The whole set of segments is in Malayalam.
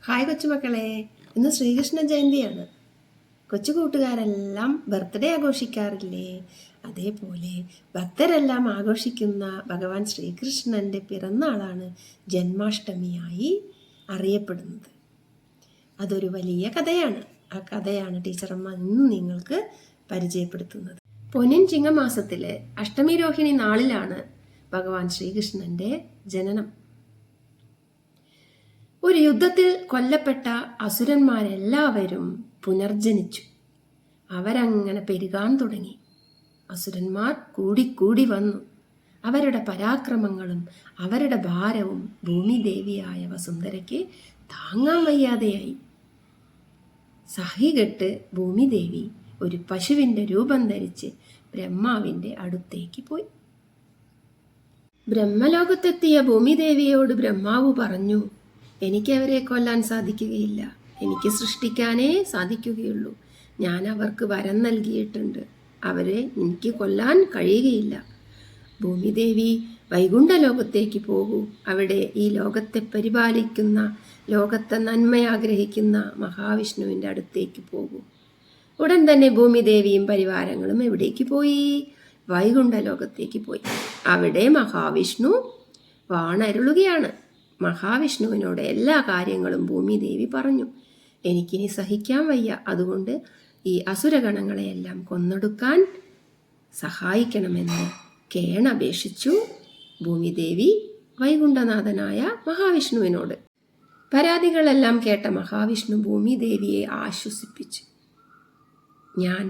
ഹായ് കൊച്ചുമക്കളെ, ഇന്ന് ശ്രീകൃഷ്ണ ജയന്തിയാണ്. കൊച്ചു കൂട്ടുകാരെല്ലാം ബർത്ത്ഡേ ആഘോഷിക്കാറില്ലേ? അതേപോലെ ഭക്തരെല്ലാം ആഘോഷിക്കുന്ന ഭഗവാൻ ശ്രീകൃഷ്ണൻ്റെ പിറന്നാളാണ് ജന്മാഷ്ടമിയായി അറിയപ്പെടുന്നത്. അതൊരു വലിയ കഥയാണ്. ആ കഥയാണ് ടീച്ചറമ്മ ഇന്ന് നിങ്ങൾക്ക് പരിചയപ്പെടുത്തുന്നത്. പൊന്നിൻ ചിങ്ങമാസത്തിലെ അഷ്ടമി രോഹിണി നാളിലാണ് ഭഗവാൻ ശ്രീകൃഷ്ണൻ്റെ ജനനം. ഒരു യുദ്ധത്തിൽ കൊല്ലപ്പെട്ട അസുരന്മാരെല്ലാവരും പുനർജനിച്ചു. അവരങ്ങനെ പെരുകാൻ തുടങ്ങി. അസുരന്മാർ കൂടിക്കൂടി വന്നു. അവരുടെ പരാക്രമങ്ങളും അവരുടെ ഭാരവും ഭൂമിദേവിയായ വസുന്ധരയ്ക്ക് താങ്ങാൻ വയ്യാതെയായി. സഹികെട്ട് ഭൂമിദേവി ഒരു പശുവിൻ്റെ രൂപം ധരിച്ച് ബ്രഹ്മാവിൻ്റെ അടുത്തേക്ക് പോയി. ബ്രഹ്മലോകത്തെത്തിയ ഭൂമിദേവിയോട് ബ്രഹ്മാവ് പറഞ്ഞു, എനിക്ക് അവരെ കൊല്ലാൻ സാധിക്കുകയില്ല. എനിക്ക് സൃഷ്ടിക്കാനേ സാധിക്കുകയുള്ളൂ. ഞാൻ അവർക്ക് വരം നൽകിയിട്ടുണ്ട്. അവരെ എനിക്ക് കൊല്ലാൻ കഴിയുകയില്ല. ഭൂമിദേവി വൈകുണ്ഠ ലോകത്തേക്ക് പോകൂ. അവിടെ ഈ ലോകത്തെ പരിപാലിക്കുന്ന, ലോകത്തെ നന്മയാഗ്രഹിക്കുന്ന മഹാവിഷ്ണുവിൻ്റെ അടുത്തേക്ക് പോകൂ. ഉടൻ തന്നെ ഭൂമിദേവിയും പരിവാരങ്ങളും എവിടേക്ക് പോയി? വൈകുണ്ഠ ലോകത്തേക്ക് പോയി. അവിടെ മഹാവിഷ്ണു വാണരുളുകയാണ്. മഹാവിഷ്ണുവിനോട് എല്ലാ കാര്യങ്ങളും ഭൂമിദേവി പറഞ്ഞു. എനിക്കിനി സഹിക്കാൻ വയ്യ. അതുകൊണ്ട് ഈ അസുരഗണങ്ങളെയെല്ലാം കൊന്നൊടുക്കാൻ സഹായിക്കണമെന്ന് കേണപേക്ഷിച്ചു ഭൂമിദേവി വൈകുണ്ഠനാഥനായ മഹാവിഷ്ണുവിനോട്. പരാതികളെല്ലാം കേട്ട മഹാവിഷ്ണു ഭൂമിദേവിയെ ആശ്വസിപ്പിച്ചു. ഞാൻ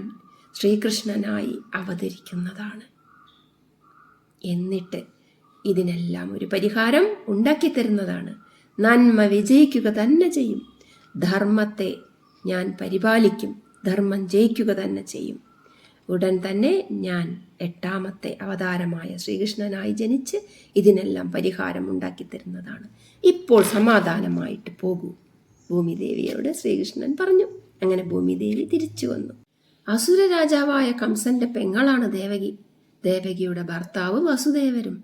ശ്രീകൃഷ്ണനായി അവതരിക്കുന്നതാണ്. എന്നിട്ട് ഇതിനെല്ലാം ഒരു പരിഹാരം ഉണ്ടാക്കി തരുന്നതാണ്. നന്മ വിജയിക്കുക തന്നെ ചെയ്യും. ധർമ്മത്തെ ഞാൻ പരിപാലിക്കും. ധർമ്മം ജയിക്കുക തന്നെ ചെയ്യും. ഉടൻ തന്നെ ഞാൻ 8ാമത്തെ അവതാരമായ ശ്രീകൃഷ്ണനായി ജനിച്ച് ഇതിനെല്ലാം പരിഹാരം ഉണ്ടാക്കി തരുന്നതാണ്. ഇപ്പോൾ സമാധാനമായിട്ട് പോകൂ, ഭൂമിദേവിയോട് ശ്രീകൃഷ്ണൻ പറഞ്ഞു. അങ്ങനെ ഭൂമിദേവി തിരിച്ചു വന്നു. അസുര രാജാവായ കംസന്റെ പെങ്ങളാണ് ദേവകി. ദേവകിയുടെ ഭർത്താവ് വസുദേവരും.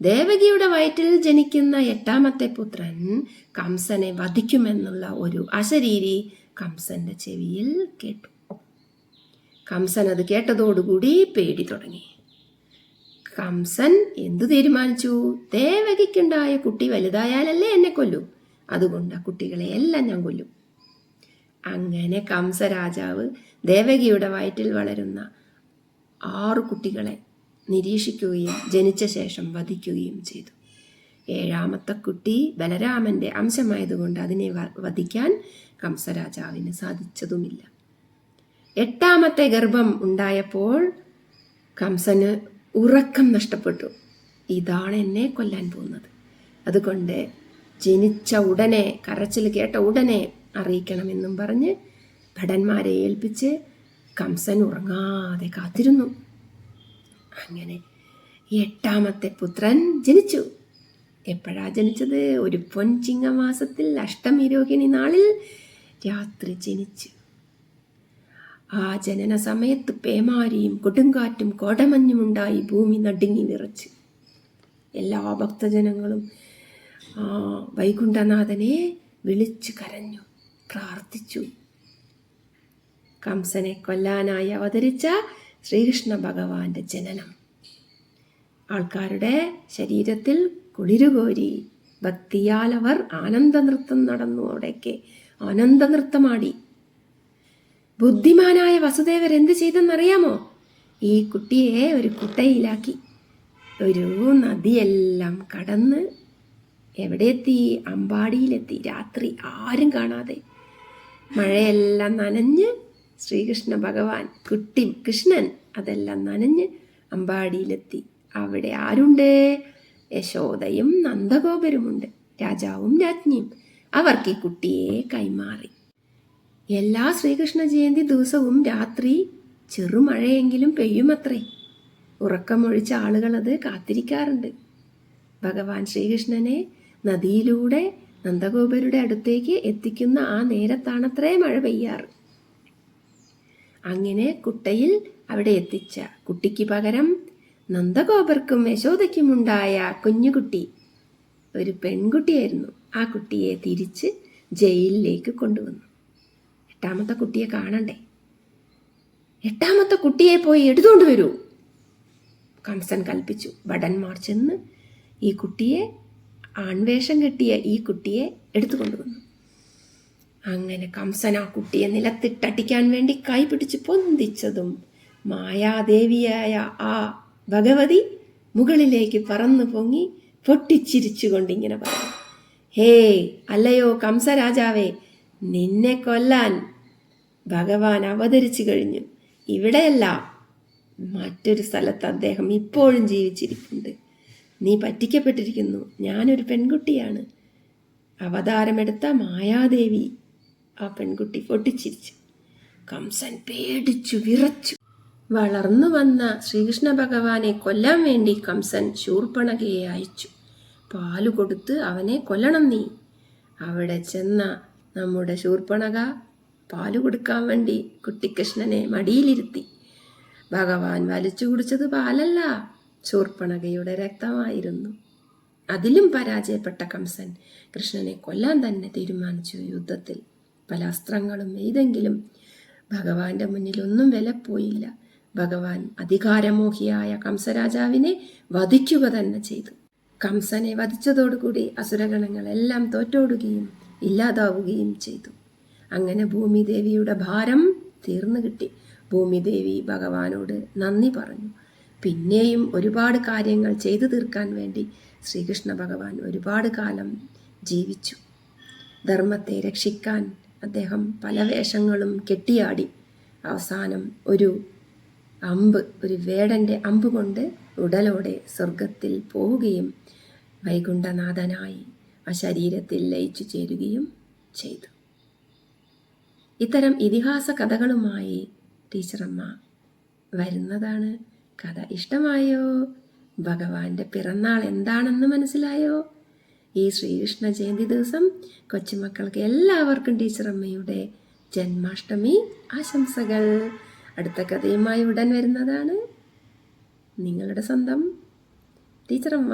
ദേവകിയുടെ വയറ്റിൽ ജനിക്കുന്ന 8ാമത്തെ പുത്രൻ കംസനെ വധിക്കുമെന്നുള്ള ഒരു അശരീരി കംസന്റെ ചെവിയിൽ കേട്ടു. കംസൻ അത് കേട്ടതോടുകൂടി പേടി തുടങ്ങി. കംസൻ എന്തു തീരുമാനിച്ചു? ദേവകിക്കുണ്ടായ കുട്ടി വലുതായാലല്ലേ എന്നെ കൊല്ലൂ. അതുകൊണ്ട് ആ കുട്ടികളെ എല്ലാം ഞാൻ കൊല്ലും. അങ്ങനെ കംസരാജാവ് ദേവകിയുടെ വയറ്റിൽ വളരുന്ന 6 കുട്ടികളെ നിരീക്ഷിക്കുകയും ജനിച്ച ശേഷം വധിക്കുകയും ചെയ്തു. 7ാമത്തെ കുട്ടി ബലരാമന്റെ അംശമായതുകൊണ്ട് അതിനെ വധിക്കാൻ കംസരാജാവിന് സാധിച്ചതുമില്ല. 8ാമത്തെ ഗർഭം ഉണ്ടായപ്പോൾ കംസന് ഉറക്കം നഷ്ടപ്പെട്ടു. ഇതാണ് എന്നെ കൊല്ലാൻ പോകുന്നത്. അതുകൊണ്ട് ജനിച്ച ഉടനെ, കരച്ചിൽ കേട്ട ഉടനെ അറിയിക്കണമെന്നും പറഞ്ഞ് ഭടന്മാരെ ഏൽപ്പിച്ച് കംസൻ ഉറങ്ങാതെ കാത്തിരുന്നു. അങ്ങനെ 8ാമത്തെ പുത്രൻ ജനിച്ചു. എപ്പോഴാ ജനിച്ചത്? ഒരു പൊൻചിങ്ങമാസത്തിൽ അഷ്ടമി രോഹിണി നാളിൽ രാത്രി ജനിച്ചു. ആ ജനന സമയത്ത് പേമാരിയും കൊടുങ്കാറ്റും കോടമഞ്ഞും ഉണ്ടായി. ഭൂമി നടുങ്ങി വിറച്ചു. എല്ലാ ഭക്തജനങ്ങളും വൈകുണ്ഠനാഥനെ വിളിച്ചു കരഞ്ഞു, പ്രാർത്ഥിച്ചു. കംസനെ കൊല്ലാനായി അവതരിച്ച ശ്രീകൃഷ്ണ ഭഗവാന്റെ ജനനം ആൾക്കാരുടെ ശരീരത്തിൽ കുളിരുകോരി. ഭക്തിയാൽ അവർ ആനന്ദനൃത്തം നടന്നു. അവിടേക്ക് ആനന്ദനൃത്തമാടി. ബുദ്ധിമാനായ വസുദേവർ എന്ത് ചെയ്തെന്നറിയാമോ? ഈ കുട്ടിയെ ഒരു കുട്ടയിലാക്കി ഒരു നദിയെല്ലാം കടന്ന് എവിടെ എത്തി? അമ്പാടിയിലെത്തി. രാത്രി ആരും കാണാതെ മഴയെല്ലാം നനഞ്ഞ് ശ്രീകൃഷ്ണ ഭഗവാൻ, കൃഷ്ണൻ അതെല്ലാം നനഞ്ഞ് അമ്പാടിയിലെത്തി. അവിടെ ആരുണ്ട്? യശോദയും നന്ദഗോപരുമുണ്ട്. രാജാവും രാജ്ഞിയും. അവർക്ക് ഈ കുട്ടിയെ കൈമാറി. എല്ലാ ശ്രീകൃഷ്ണ ജയന്തി ദിവസവും രാത്രി ചെറുമഴയെങ്കിലും പെയ്യുമത്രേ. ഉറക്കമൊഴിച്ച ആളുകൾ അത് കാത്തിരിക്കാറുണ്ട്. ഭഗവാൻ ശ്രീകൃഷ്ണനെ നദിയിലൂടെ നന്ദഗോപരുടെ അടുത്തേക്ക് എത്തിക്കുന്ന ആ നേരത്താണത്രേ മഴ പെയ്യാറ്. അങ്ങനെ കുട്ടയിൽ അവിടെ എത്തിച്ച കുട്ടിക്ക് പകരം നന്ദഗോപർക്കും യശോദയ്ക്കുമുണ്ടായ കുഞ്ഞുകുട്ടി ഒരു പെൺകുട്ടിയായിരുന്നു. ആ കുട്ടിയെ തിരിച്ച് ജയിലിലേക്ക് കൊണ്ടുവന്നു. 8ാമത്തെ കുട്ടിയെ കാണണ്ടേ? 8ാമത്തെ കുട്ടിയെ പോയി എടുത്തുകൊണ്ട് വരൂ, കംസൻ കൽപ്പിച്ചു. ഭടന്മാർ ചെന്ന് ഈ കുട്ടിയെ, ആൺവേഷം കെട്ടിയ ഈ കുട്ടിയെ എടുത്തുകൊണ്ടുവന്നു. അങ്ങനെ കംസൻ ആ കുട്ടിയെ നിലത്തിട്ടടിക്കാൻ വേണ്ടി കൈ പിടിച്ച് പൊന്തിച്ചതും മായാദേവിയായ ആ ഭഗവതി മുകളിലേക്ക് പറന്നു പൊങ്ങി പൊട്ടിച്ചിരിച്ചുകൊണ്ടിങ്ങനെ പറഞ്ഞു, ഹേ അല്ലയോ കംസരാജാവേ, നിന്നെ കൊല്ലാൻ ഭഗവാൻ അവതരിച്ചു കഴിഞ്ഞു. ഇവിടെയല്ല, മറ്റൊരു സ്ഥലത്ത് അദ്ദേഹം ഇപ്പോഴും ജീവിച്ചിരിപ്പുണ്ട്. നീ പറ്റിക്കപ്പെട്ടിരിക്കുന്നു. ഞാനൊരു പെൺകുട്ടിയാണ്, അവതാരമെടുത്ത മായാദേവി. ആ പെൺകുട്ടി പൊട്ടിച്ചിരിച്ചു. കംസൻ പേടിച്ചു വിറച്ചു. വളർന്നു വന്ന ശ്രീകൃഷ്ണ ഭഗവാനെ കൊല്ലാൻ വേണ്ടി കംസൻ ശൂർപ്പണഖയെ അയച്ചു. പാല് കൊടുത്ത് അവനെ കൊല്ലണം നീ. അവിടെ ചെന്ന നമ്മുടെ ശൂർപ്പണഖ പാല് കൊടുക്കാൻ വേണ്ടി കുട്ടിക്കൃഷ്ണനെ മടിയിലിരുത്തി. ഭഗവാൻ വലിച്ചു കുടിച്ചത് പാലല്ല, ശൂർപ്പണഖയുടെ രക്തമായിരുന്നു. അതിലും പരാജയപ്പെട്ട കംസൻ കൃഷ്ണനെ കൊല്ലാൻ തന്നെ തീരുമാനിച്ചു. യുദ്ധത്തിൽ പല അസ്ത്രങ്ങളും എയ്തെങ്കിലും ഭഗവാന്റെ മുന്നിൽ ഒന്നും വിലപ്പോയില്ല. ഭഗവാൻ അധികാരമോഹിയായ കംസരാജാവിനെ വധിക്കുക തന്നെ ചെയ്തു. കംസനെ വധിച്ചതോടുകൂടി അസുരഗണങ്ങളെല്ലാം തോറ്റോടുകയും ഇല്ലാതാവുകയും ചെയ്തു. അങ്ങനെ ഭൂമിദേവിയുടെ ഭാരം തീർന്നു കിട്ടി. ഭൂമിദേവി ഭഗവാനോട് നന്ദി പറഞ്ഞു. പിന്നെയും ഒരുപാട് കാര്യങ്ങൾ ചെയ്തു തീർക്കാൻ വേണ്ടി ശ്രീകൃഷ്ണ ഭഗവാൻ ഒരുപാട് കാലം ജീവിച്ചു. ധർമ്മത്തെ രക്ഷിക്കാൻ അദ്ദേഹം പല വേഷങ്ങളും കെട്ടിയാടി. അവസാനം ഒരു വേടൻ്റെ അമ്പ് കൊണ്ട് ഉടലോടെ സ്വർഗത്തിൽ പോവുകയും വൈകുണ്ഠനാഥനായി ആ ശരീരത്തിൽ ലയിച്ചു ചേരുകയും ചെയ്തു. ഇത്തരം ഇതിഹാസ കഥകളുമായി ടീച്ചറമ്മ വരുന്നതാണ്. കഥ ഇഷ്ടമായോ? ഭഗവാന്റെ പിറന്നാൾ എന്താണെന്ന് മനസ്സിലായോ? ഈ ശ്രീകൃഷ്ണ ജയന്തി ദിവസം കൊച്ചുമക്കൾക്ക് എല്ലാവർക്കും ടീച്ചറമ്മയുടെ ജന്മാഷ്ടമി ആശംസകൾ. അടുത്ത കഥയുമായി ഉടൻ വരുന്നതാണ്. നിങ്ങളുടെ സ്വന്തം ടീച്ചറമ്മ.